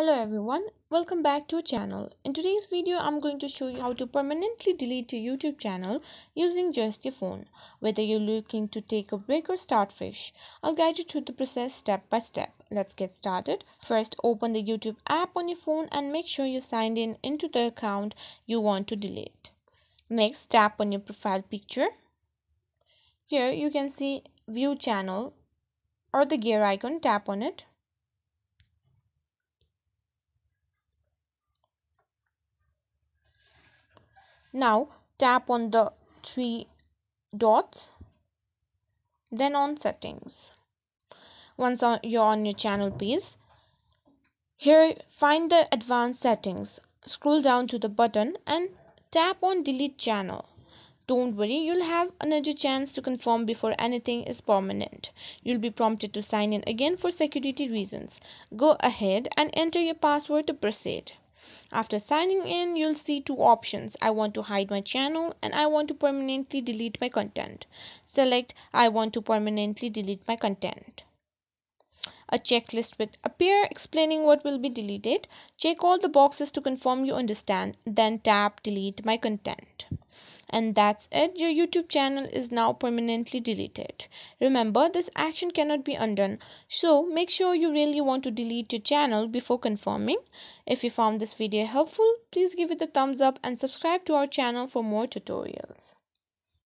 Hello everyone, welcome back to our channel. In today's video, I'm going to show you how to permanently delete your YouTube channel using just your phone. Whether you're looking to take a break or start fresh, I'll guide you through the process step by step. Let's get started. First, open the YouTube app on your phone and make sure you're signed in into the account you want to delete. Next, tap on your profile picture. Here you can see view channel or the gear icon, tap on it. Now tap on the three dots, then on settings. Once you're on your channel page, here find the advanced settings. Scroll down to the button and tap on delete channel. Don't worry, you'll have another chance to confirm before anything is permanent. You'll be prompted to sign in again for security reasons. Go ahead and enter your password to proceed. After signing in, you'll see two options. I want to hide my channel and I want to permanently delete my content. Select I want to permanently delete my content. A checklist will appear explaining what will be deleted. Check all the boxes to confirm you understand. Then tap delete my content. And that's it. Your YouTube channel is now permanently deleted. Remember, this action cannot be undone. So make sure you really want to delete your channel before confirming. If you found this video helpful, please give it a thumbs up and subscribe to our channel for more tutorials.